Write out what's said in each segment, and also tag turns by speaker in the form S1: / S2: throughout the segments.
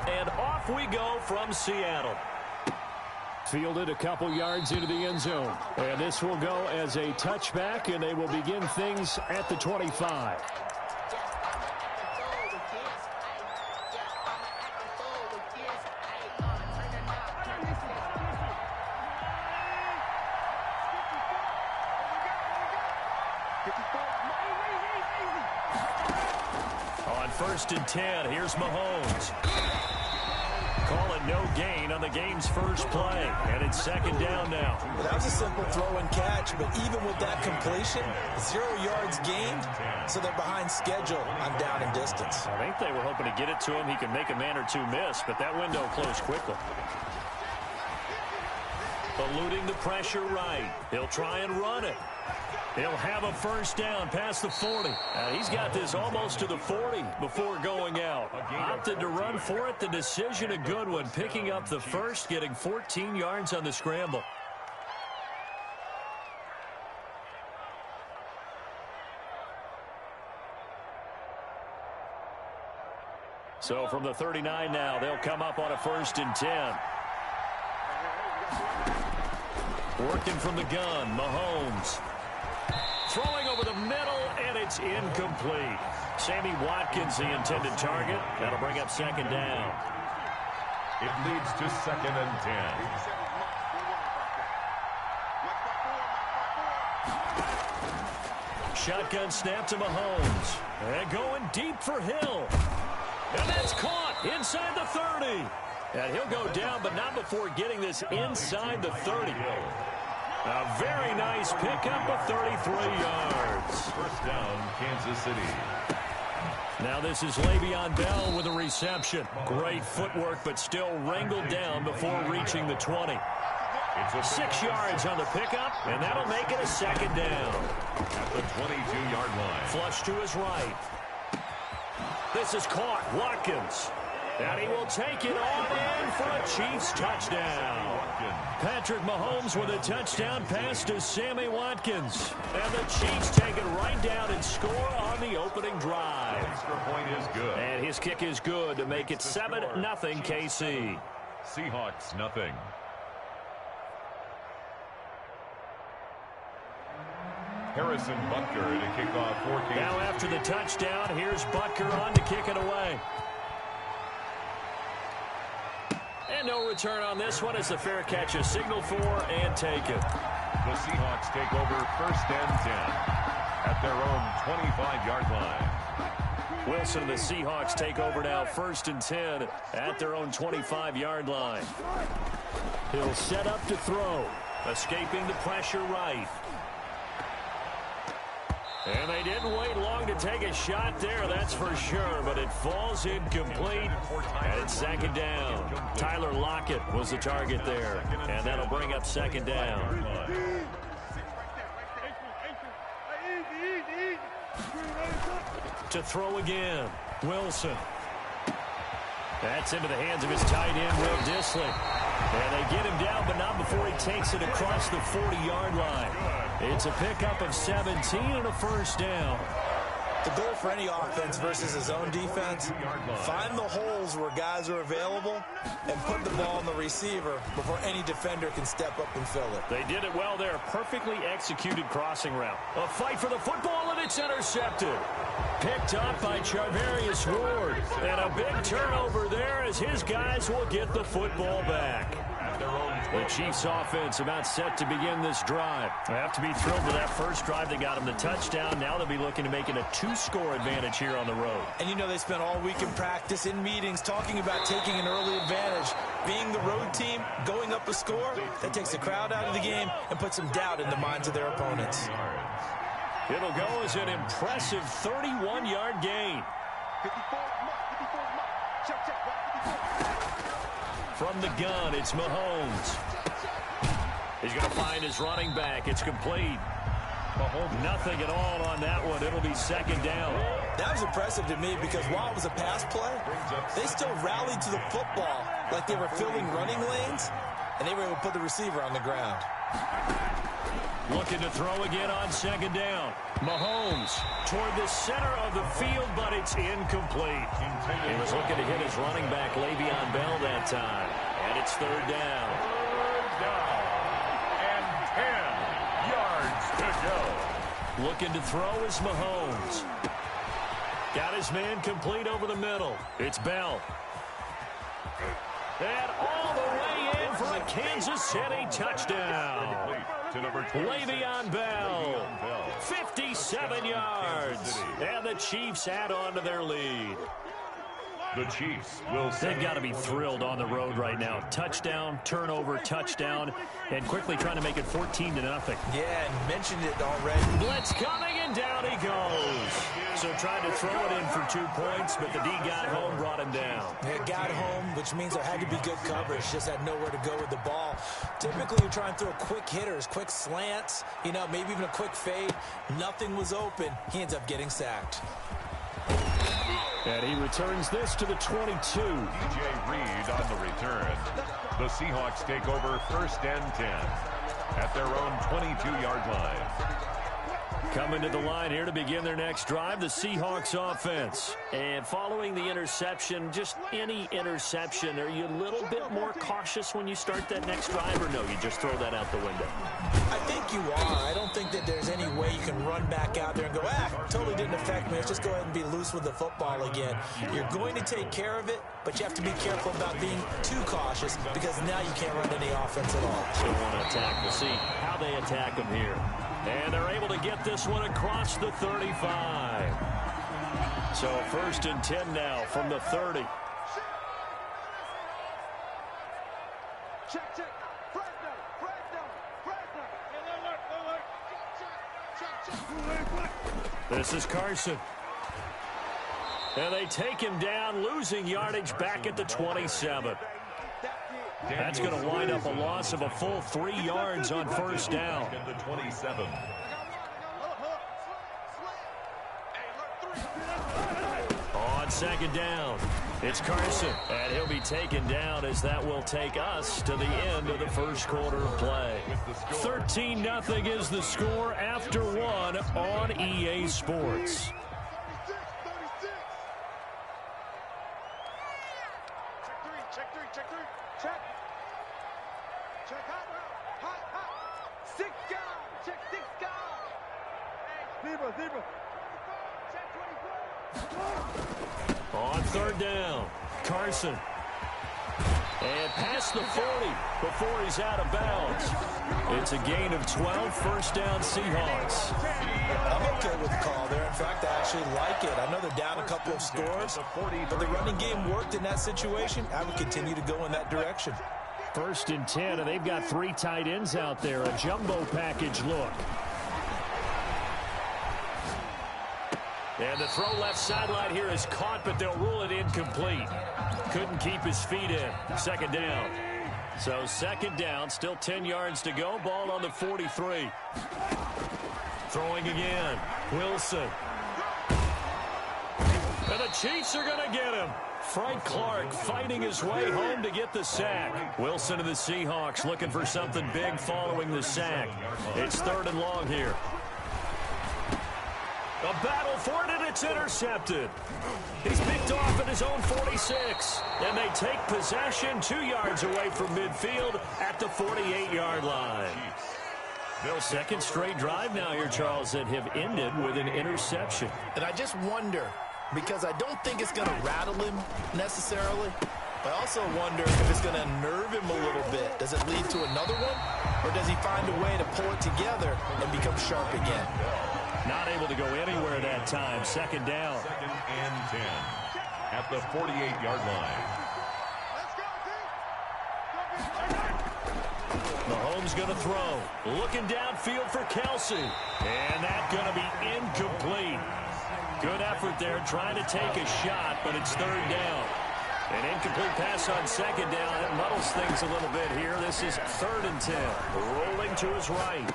S1: And off we go from Seattle.
S2: Fielded a couple yards into the end zone. And this will go as a touchback, and they will begin things at the 25.
S1: On 1st and 10, here's Mahomes. Call it no gain on the game's first play. And it's 2nd down now.
S3: Well, that was a simple throw and catch, but even with that completion, 0 yards gained, so they're behind schedule on down and distance.
S1: I think they were hoping to get it to him. He could make a man or two miss, but that window closed quickly. Eluding the pressure right. He'll try and run it. He'll have a 1st down past the 40. He's got this almost to the 40 before going out. Opted to run for it. The decision a good one. Picking up the 1st, getting 14 yards on the scramble. So from the 39 now, they'll come up on a 1st and 10. Working from the gun, Mahomes. Throwing over the middle, and it's incomplete. Sammy Watkins, the intended target. That'll bring up 2nd down.
S4: It leads to 2nd and 10.
S1: Shotgun snap to Mahomes. And going deep for Hill. And that's caught inside the 30. And he'll go down, but not before getting this inside the 30. A very nice pickup of 33 yards.
S4: 1st down, Kansas City.
S1: Now this is Le'Veon Bell with a reception. Great footwork, but still wrangled down before reaching the 20. 6 yards on the pickup, and that'll make it a 2nd down.
S4: At the 22-yard line.
S1: Flush to his right. This is caught. Watkins. And he will take it on in for a Chiefs touchdown. Patrick Mahomes with a touchdown pass to Sammy Watkins. And the Chiefs take it right down and score on the opening drive.
S4: Extra point is good.
S1: And his kick is good to make it 7-0 KC.
S4: Seahawks nothing. Harrison Butker to kick off for Kansas.
S1: Now after the touchdown, here's Butker on to kick it away. And no return on this one as the fair catch is signaled for and taken.
S4: The Seahawks take over 1st and 10 at their own 25-yard line.
S1: Wilson and the Seahawks take over now 1st and 10 at their own 25-yard line. He'll set up to throw. Escaping the pressure right. And they didn't wait long to take a shot there, that's for sure, but it falls incomplete, and it's 2nd down. Tyler Lockett was the target there, and that'll bring up 2nd down. To throw again, Wilson. That's into the hands of his tight end, Will Dissly. And they get him down, but not before he takes it across the 40-yard line. It's a pickup of 17 and a 1st down.
S3: The goal for any offense versus his own defense, find the holes where guys are available and put the ball on the receiver before any defender can step up and fill it.
S1: They did it well there. Perfectly executed crossing route. A fight for the football, and it's intercepted. Picked up by Charvarius Ward. And a big turnover there as his guys will get the football back. The Chiefs offense about set to begin this drive. They have to be thrilled with that first drive. They got them the touchdown. Now they'll be looking to make it a 2-score advantage here on the road.
S3: And you know they spent all week in practice, in meetings, talking about taking an early advantage. Being the road team, going up a score, that takes the crowd out of the game and puts some doubt in the minds of their opponents.
S1: It'll go as an impressive 31-yard gain. From the gun, it's Mahomes. He's going to find his running back. It's complete. Nothing at all on that one. It'll be 2nd down.
S3: That was impressive to me because while it was a pass play, they still rallied to the football like they were filling running lanes, and they were able to put the receiver on the ground.
S1: Looking to throw again on second down. Mahomes toward the center of the field, but it's incomplete. He was looking to hit his running back, Le'Veon Bell, that time. And it's third down.
S4: Third down. And 10 yards to go.
S1: Looking to throw is Mahomes. Got his man complete over the middle. It's Bell. And all the way in for a Kansas City touchdown. Le'Veon Bell, 57 yards. And the Chiefs add on to their lead.
S4: The Chiefs will
S1: They've got to be thrilled on the road right now. Touchdown, turnover, touchdown, and quickly trying to make it 14-0.
S3: Yeah, and mentioned it already.
S1: Blitz coming, and down he goes. So tried to throw it in for 2 points, but the D got home, brought him down.
S3: Yeah, got home, which means there had to be good coverage. Just had nowhere to go with the ball. Typically, you try and throw quick hitters, quick slants, maybe even a quick fade. Nothing was open. He ends up getting sacked.
S2: And he returns this to the 22.
S4: DJ Reed on the return. The Seahawks take over 1st and 10 at their own 22-yard line.
S1: Coming to the line here to begin their next drive, the Seahawks offense. And following the interception, just any interception, are you a little bit more cautious when you start that next drive, or no, you just throw that out the window?
S3: I think you are. I don't think that there's any way you can run back out there and go, totally didn't affect me. Let's just go ahead and be loose with the football again. You're going to take care of it, but you have to be careful about being too cautious because now you can't run any offense at all.
S1: So want to attack. We'll see how they attack them here. And they're able to get this one across the 35. So 1st and 10 now from the 30. This is Carson. And they take him down, losing yardage back at the 27. That's going to wind up a loss of a full 3 yards on 1st down.
S4: The 27.
S1: On 2nd down, it's Carson. And he'll be taken down as that will take us to the end of the 1st quarter of play. 13-0 is the score after 1 on EA Sports. On 3rd down, Carson. And past the 40 before he's out of bounds. It's a gain of 12, 1st down Seahawks.
S3: I'm okay with the call there. In fact, I actually like it. I know they're down a couple of scores, but the running game worked in that situation. I would continue to go in that direction.
S2: 1st and 10, and they've got 3 tight ends out there. A jumbo package look.
S1: And the throw left sideline here is caught, but they'll rule it incomplete. Couldn't keep his feet in. 2nd down. So 2nd down, still 10 yards to go. Ball on the 43. Throwing again. Wilson. And the Chiefs are going to get him. Frank Clark fighting his way home to get the sack. Wilson and the Seahawks looking for something big following the sack. It's 3rd and long here. A battle for it, and it's intercepted. He's picked off at his own 46. And they take possession 2 yards away from midfield at the 48-yard line. Their 2nd straight drive now here, Charles, that have ended with an interception.
S3: And I just wonder, because I don't think it's going to rattle him necessarily. I also wonder if it's going to nerve him a little bit. Does it lead to another one? Or does he find a way to pull it together and become sharp again?
S1: Not able to go anywhere that time. 2nd down.
S4: 2nd and 10 at the 48-yard line.
S1: Mahomes going to throw. Looking downfield for Kelsey. And that's going to be incomplete. Good effort there trying to take a shot, but it's 3rd down. An incomplete pass on 2nd down. That muddles things a little bit here. This is 3rd and 10. Rolling to his right.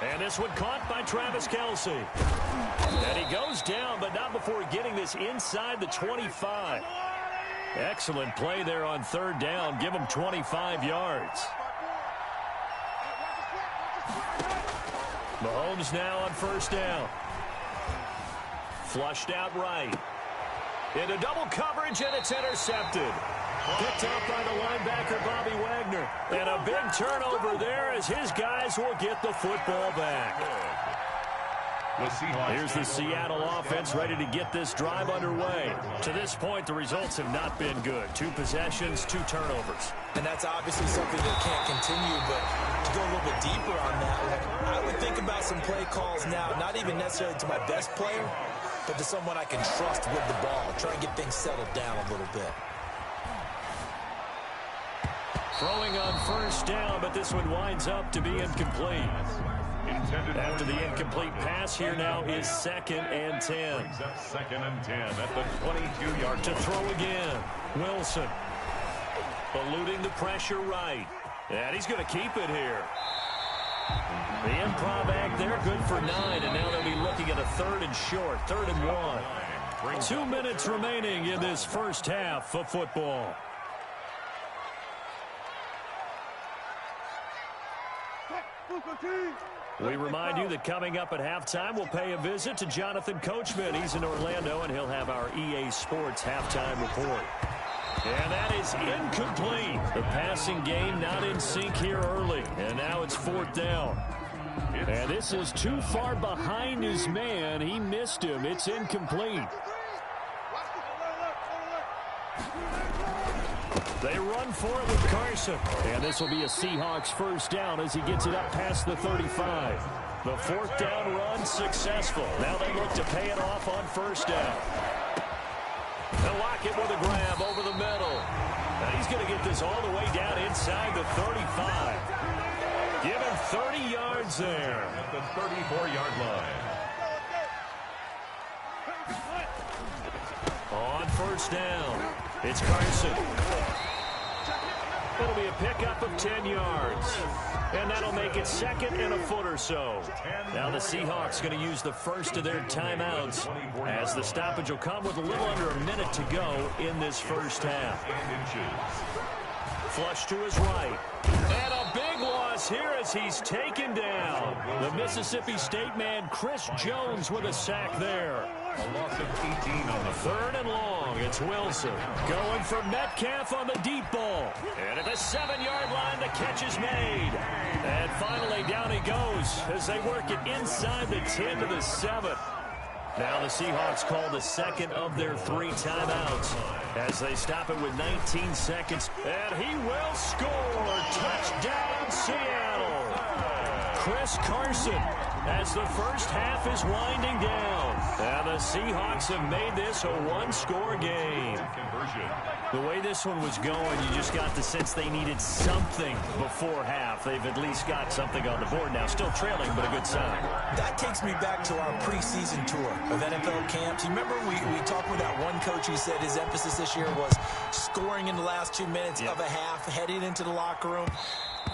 S1: And this one caught by Travis Kelsey. And he goes down, but not before getting this inside the 25. Excellent play there on 3rd down. Give him 25 yards. Mahomes now on first down. Flushed out right. Into double coverage, and it's intercepted. Picked up by the linebacker, Bobby Wagner. And a big turnover there as his guys will get the football back. Here's the Seattle offense ready to get this drive underway. To this point, the results have not been good. 2 possessions, 2 turnovers.
S3: And that's obviously something that can't continue, but to go a little bit deeper on that one, I would think about some play calls now, not even necessarily to my best player, but to someone I can trust with the ball. Try and get things settled down a little bit.
S1: Throwing on first down, but this one winds up to be incomplete. After the incomplete pass, here now is 2nd and 10.
S4: 2nd and 10 at the 22-yard
S1: to throw again. Wilson eluding the pressure right. And he's going to keep it here. The improv act there, good for 9, and now they'll be looking at a 3rd and short, 3rd and 1. 2 minutes remaining in this first half of football. We remind you that coming up at halftime, we'll pay a visit to Jonathan Coachman. He's in Orlando, and he'll have our EA Sports halftime report. And that is incomplete. The passing game not in sync here early, and now it's 4th down. And this is too far behind his man. He missed him. It's incomplete. They run for it with Carson. And this will be a Seahawks first down as he gets it up past the 35. The 4th down run successful. Now they look to pay it off on first down. They'll lock it with a grab over the middle. And he's going to get this all the way down inside the 35. Give him 30 yards there.
S4: At the 34-yard line.
S1: On first down, it's Carson. It'll be a pickup of 10 yards. And that'll make it 2nd and a foot or so. Now the Seahawks going to use the first of their timeouts as the stoppage will come with a little under a minute to go in this first half. Flush to his right. And a big loss here as he's taken down. The Mississippi State man, Chris Jones, with a sack there.
S4: A loss of 18 on the
S1: 3rd and long. It's Wilson going for Metcalf on the deep ball. And at the 7-yard line, the catch is made. And finally, down he goes as they work it inside the 10 to the 7. Now the Seahawks call the 2nd of their 3 timeouts as they stop it with 19 seconds. And he will score. Touchdown, Seattle. Chris Carson as the first half is winding down. And the Seahawks have made this a 1-score game. The way this one was going, you just got the sense they needed something before half. They've at least got something on the board now. Still trailing, but a good sign.
S3: That takes me back to our preseason tour of NFL camps. You remember we talked with that one coach who said his emphasis this year was scoring in the last 2 minutes of a half, heading into the locker room.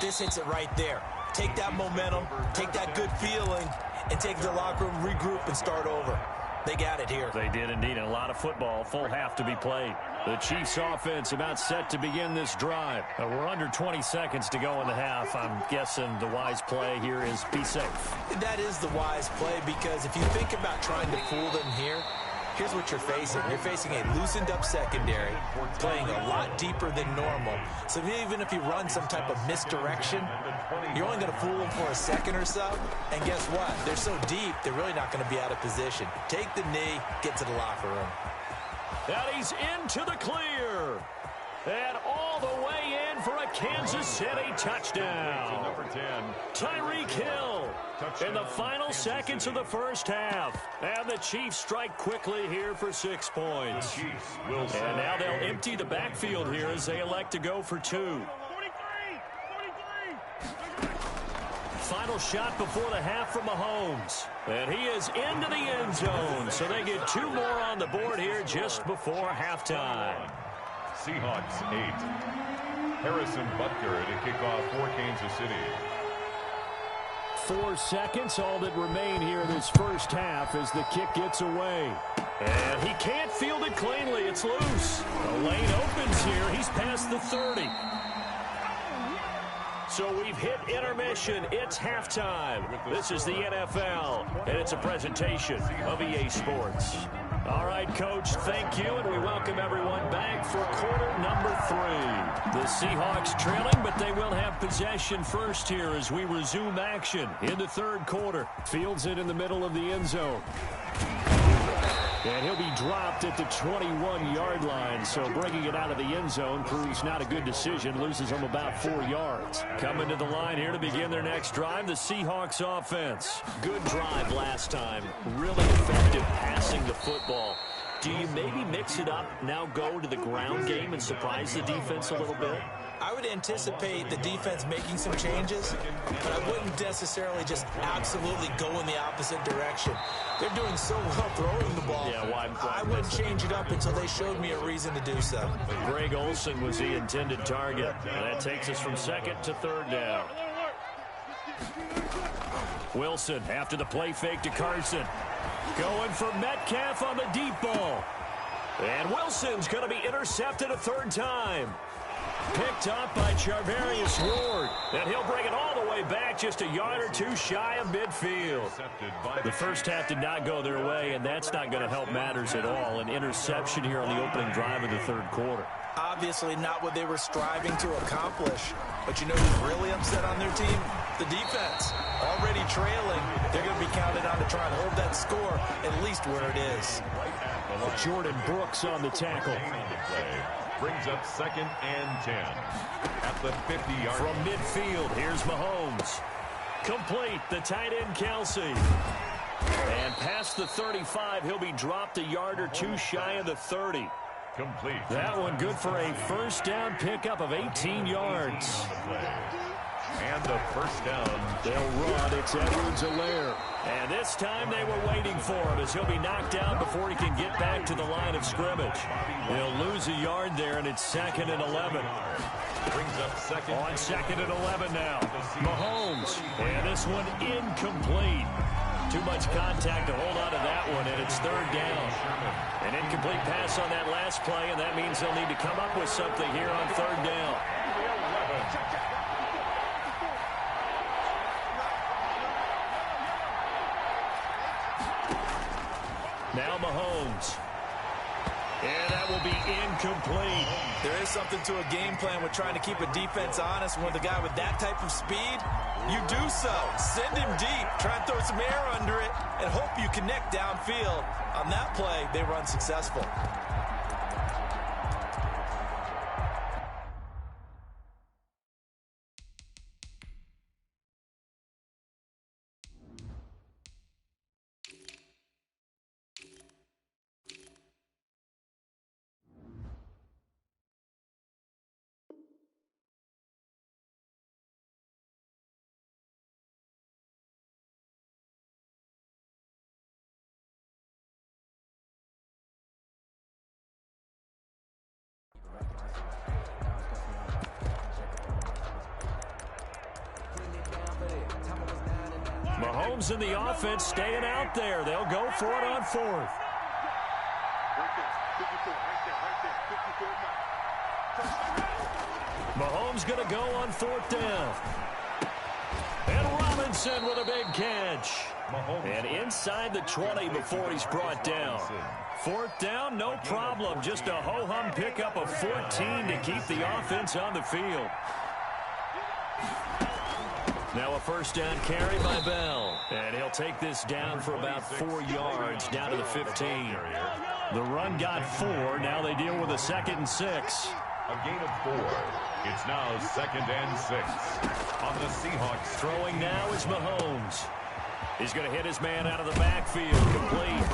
S3: This hits it right there. Take that momentum, take that good feeling, and take the locker room, regroup, and start over. They got it here.
S1: They did indeed. And a lot of football, full half to be played. The Chiefs offense about set to begin this drive. We're under 20 seconds to go in the half. I'm guessing the wise play here is be safe.
S3: That is the wise play, because if you think about trying to fool them here, here's what you're facing. You're facing a loosened up secondary, playing a lot deeper than normal. So even if you run some type of misdirection, you're only going to fool them for a second or so. And guess what? They're so deep, they're really not going to be out of position. Take the knee, get to the locker room.
S1: And he's into the clear. And all the way in for a Kansas City touchdown.
S4: Number 10.
S1: Tyreek Hill in the final seconds of the first half. And the Chiefs strike quickly here for 6 points. And now they'll empty the backfield here as they elect to go for 2. Final shot before the half from Mahomes. And he is into the end zone. So they get 2 more on the board here just before halftime.
S4: Seahawks 8. Harrison Butker to kick off for Kansas City.
S2: 4 seconds, all that remain here in this first half as the kick gets away.
S1: And he can't field it cleanly. It's loose. The lane opens here. He's past the 30. So we've hit intermission. It's halftime. This is the NFL, and it's a presentation of EA Sports. All right, Coach, thank you, and we welcome everyone back for quarter number 3. The Seahawks trailing, but they will have possession first here as we resume action in the third quarter. Fields it in the middle of the end zone. And he'll be dropped at the 21-yard line, so bringing it out of the end zone proves not a good decision, loses him about 4 yards. Coming to the line here to begin their next drive, the Seahawks offense. Good drive last time, really effective passing the football. Do you maybe mix it up, now go to the ground game and surprise the defense a little bit?
S3: I would anticipate the defense making some changes, but I wouldn't necessarily just absolutely go in the opposite direction. They're doing so well throwing the ball.
S1: Yeah, why
S3: I wouldn't change it up until they showed me a reason to do so.
S1: Greg Olsen was the intended target, and that takes us from second to third down. Wilson after the play fake to Carson. Going for Metcalf on the deep ball. And Wilson's going to be intercepted a third time. Picked up by Charvarius Ward. And he'll bring it all the way back just a yard or two shy of midfield. The first half did not go their way, and that's not going to help matters at all. An interception here on the opening drive of the third quarter.
S3: Obviously not what they were striving to accomplish. But you know who's really upset on their team? The defense. Already trailing. They're going to be counted on to try and hold that score at least where it is.
S1: Jordan Brooks on the tackle.
S4: Brings up 2nd and 10 at the 50-yard.
S1: From midfield, here's Mahomes. Complete, the tight end Kelsey. And past the 35, he'll be dropped a yard or two shy of the 30.
S4: Complete.
S1: That one good for a first down pickup of 18 yards.
S4: And the first down.
S1: They'll run. It's Edwards-Helaire. And this time they were waiting for him as he'll be knocked down before he can get back to the line of scrimmage. They'll lose a yard there, and it's 2nd and 11.
S4: Brings up 2nd.
S1: On 2nd and 11 now. Mahomes. And this one incomplete. Too much contact to hold on to that one, and it's 3rd down. An incomplete pass on that last play, and that means they'll need to come up with something here on 3rd down. Now Mahomes. And that will be incomplete.
S3: There is something to a game plan with trying to keep a defense honest. And with a guy with that type of speed, you do so. Send him deep. Try and throw some air under it and hope you connect downfield. On that play, they were unsuccessful.
S1: Mahomes and the offense staying out there. They'll go for it on 4th. Mahomes going to go on 4th down. And Robinson with a big catch. And inside the 20 before he's brought down. 4th down, no problem. Just a ho-hum pickup of 14 to keep the offense on the field. Now a first down carry by Bell. And he'll take this down for about 4 yards down to the 15. The run got 4. Now they deal with a 2nd and 6.
S4: A gain of 4. It's now 2nd and 6 on the Seahawks.
S1: Throwing now is Mahomes. He's going to hit his man out of the backfield. Complete.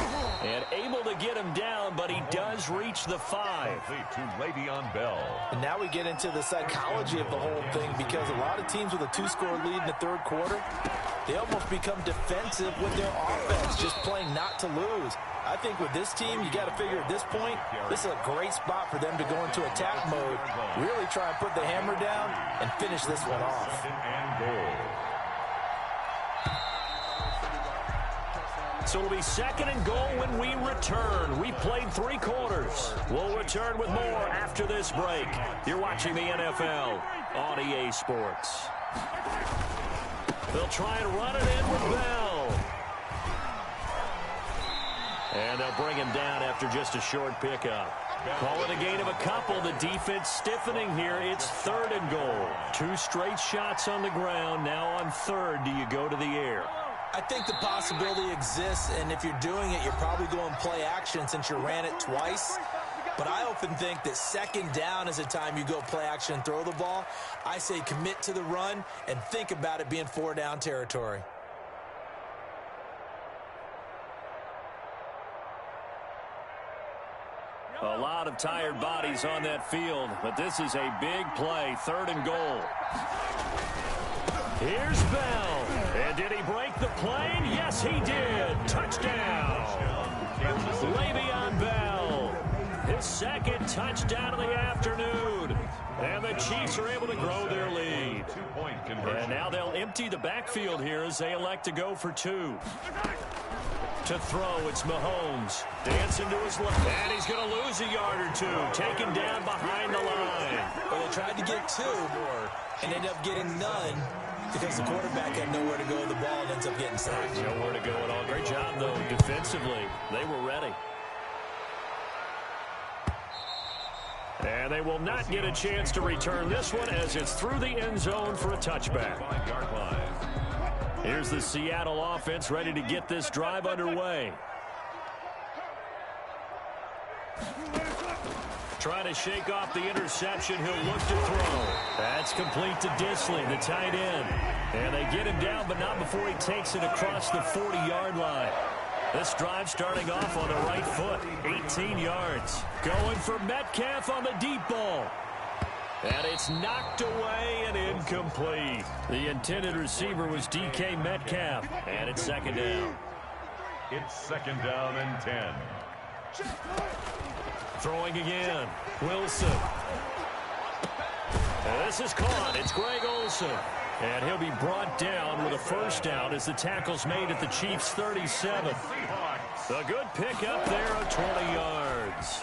S1: And able to get him down, but he does reach the 5.
S4: To Le'Veon Bell.
S3: And now we get into the psychology of the whole thing, because a lot of teams with a 2-score lead in the third quarter, they almost become defensive with their offense, just playing not to lose. I think with this team, you got to figure at this point, this is a great spot for them to go into attack mode, really try and put the hammer down and finish this one off.
S4: And goal.
S1: So it'll be 2nd and goal when we return. We played 3 quarters. We'll return with more after this break. You're watching the NFL on EA Sports. They'll try and run it in with Bell. And they'll bring him down after just a short pickup. Call it a gain of a couple. The defense stiffening here. It's 3rd and goal. 2 straight shots on the ground. Now on 3rd, do you go to the air?
S3: I think the possibility exists, and if you're doing it, you're probably going play action since you ran it twice. But I often think that 2nd down is the time you go play action and throw the ball. I say commit to the run and think about it being 4-down territory.
S1: A lot of tired bodies on that field, but this is a big play. 3rd and goal. Here's Bell. And did he break the plane? Yes, he did. Touchdown. Le'Veon Bell. His 2nd touchdown of the afternoon. And the Chiefs are able to grow their lead. And now they'll empty the backfield here as they elect to go for 2. To throw, it's Mahomes. Dancing to his left. And he's going to lose a yard or 2. Taken down behind the line.
S3: Well, they tried to get 2 and ended up getting none because the quarterback had nowhere to go with the ball and ends up getting sacked.
S1: Nowhere to go at all. Great job, though, defensively. They were ready. And they will not get a chance to return this one as it's through the end zone for a touchback. Here's the Seattle offense ready to get this drive underway. Trying to shake off the interception. He'll look to throw. That's complete to Disley, the tight end. And they get him down, but not before he takes it across the 40-yard line. This drive starting off on the right foot. 18 yards. Going for Metcalf on the deep ball. And it's knocked away and incomplete. The intended receiver was DK Metcalf. And it's 2nd down.
S4: It's 2nd down and 10.
S1: Throwing again. Wilson. And this is caught. It's Greg Olsen. And he'll be brought down with a 1st down as the tackle's made at the Chiefs' 37. A good pickup there of 20 yards.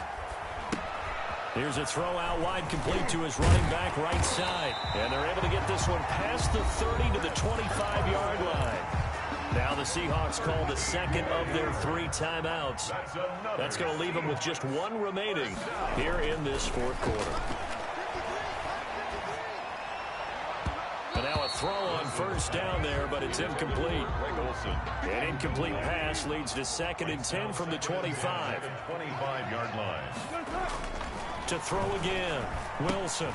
S1: Here's a throw out wide, complete to his running back right side. And they're able to get this one past the 30 to the 25-yard line. Now the Seahawks call the 2nd of their 3 timeouts. That's going to leave them with just 1 remaining here in this 4th quarter. And now a throw on 1st down there, but it's incomplete. An incomplete pass leads to 2nd and 10 from the 25.
S4: 25-yard line.
S1: To throw again. Wilson.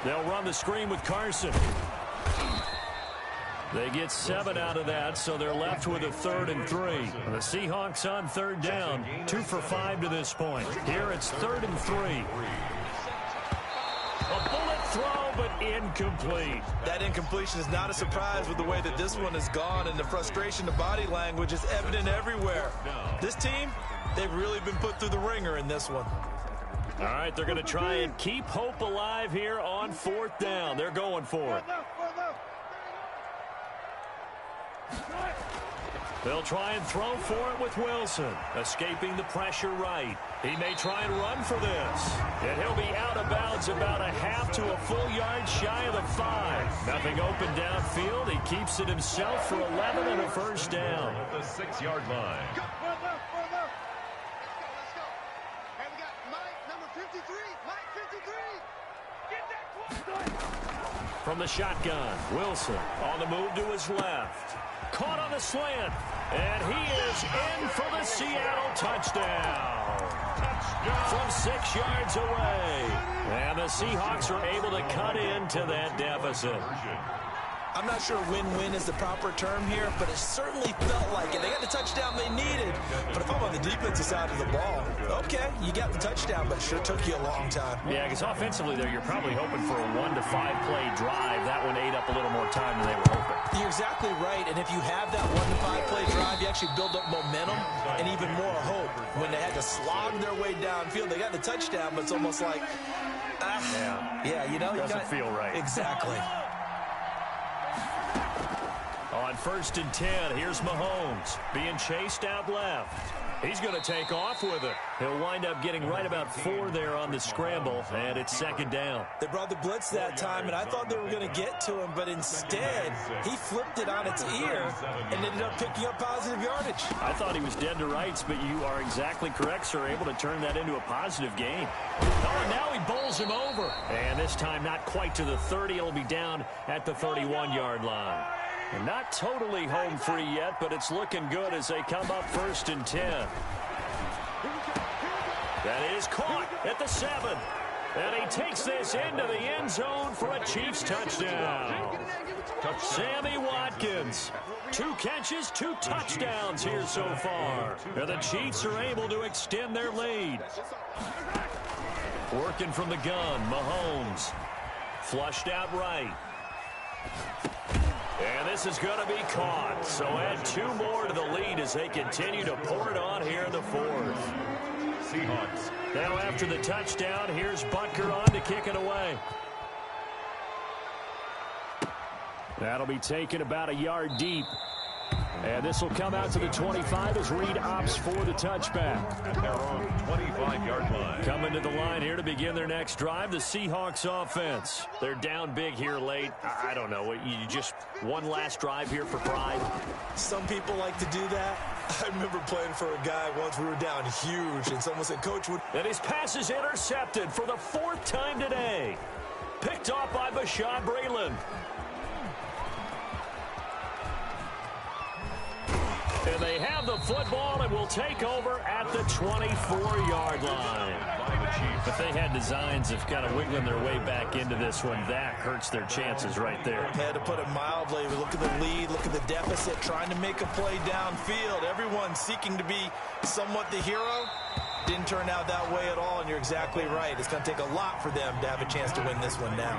S1: They'll run the screen with Carson. They get 7 out of that, so they're left with a 3rd and 3. The Seahawks on 3rd down. 2 for 5 to this point. Here it's 3rd and 3. A bullet throw, but incomplete.
S3: That incompletion is not a surprise with the way that this one has gone, and the frustration, the body language is evident everywhere. This team, they've really been put through the ringer in this one.
S1: All right, they're going to try and keep hope alive here on 4th down. They're going for it. They'll try and throw for it with Wilson. Escaping the pressure right. He may try and run for this. And he'll be out of bounds about a half to a full yard shy of the 5. Nothing open downfield. He keeps it himself for 11 and a 1st down.
S4: At the 6-yard line.
S1: From the shotgun, Wilson on the move to his left. Caught on the slant, and he is in for the Seattle touchdown. From 6 yards away. And the Seahawks are able to cut into that deficit.
S3: I'm not sure win-win is the proper term here, but it certainly felt like it. They got the touchdown they needed, but if I'm on the defensive side of the ball, okay, you got the touchdown, but it sure took you a long time.
S1: Yeah, because offensively there, you're probably hoping for a 1 to 5 play drive. That one ate up a little more time than they were hoping.
S3: You're exactly right, and if you have that 1 to 5 play drive, you actually build up momentum and even more hope. When they had to slog their way downfield, they got the touchdown, but it's almost like, yeah, you know,
S1: doesn't feel right.
S3: Exactly.
S1: On 1st and 10, here's Mahomes being chased out left. He's going to take off with it. He'll wind up getting right about 4 there on the scramble, and it's second down.
S3: They brought the blitz that time, and I thought they were going to get to him, but instead, he flipped it on its ear and ended up picking up positive yardage.
S1: I thought he was dead to rights, but you are exactly correct, sir, able to turn that into a positive gain. Oh, and now he bowls him over. And this time, not quite to the 30. It'll be down at the 31-yard line. And not totally home free yet, but it's looking good as they come up 1st and 10. That is caught at the 7. And he takes this into the end zone for a Chiefs touchdown. Sammy Watkins. 2 catches, 2 touchdowns here so far. And the Chiefs are able to extend their lead. Working from the gun, Mahomes. Flushed out right. And this is going to be caught. So add 2 more to the lead as they continue to pour it on here in the 4th.
S4: Seahawks.
S1: Now after the touchdown, here's Butker on to kick it away.
S2: That'll be taken about a yard deep. And this will come out to the 25 as Reed opts for the touchback.
S4: At their own 25-yard line.
S1: Coming to the line here to begin their next drive, the Seahawks offense. They're down big here late. I don't know. You just one last drive here for pride?
S3: Some people like to do that. I remember playing for a guy once we were down huge, and someone said, Coach, would...
S1: And his pass is intercepted for the 4th time today. Picked off by Bashaud Breeland. And they have the football and will take over at the 24-yard line. If they had designs of kind of wiggling their way back into this one, that hurts their chances right there.
S3: Had to put it mildly. We look at the lead, look at the deficit, trying to make a play downfield. Everyone seeking to be somewhat the hero. Didn't turn out that way at all, and you're exactly right. It's going to take a lot for them to have a chance to win this one now.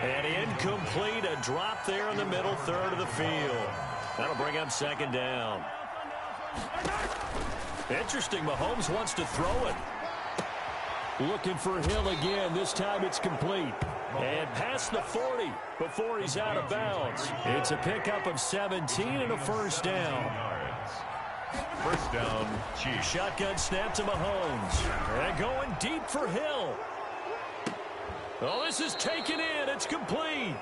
S1: And incomplete, a drop there in the middle third of the field. That'll bring up second down. Interesting, Mahomes wants to throw it.
S2: Looking for Hill again. This time it's complete.
S1: And past the 40 before he's out of bounds. It's a pickup of 17 and a first down.
S4: First down, Chiefs.
S1: Shotgun snap to Mahomes. And going deep for Hill. Oh, this is taken in. It's complete.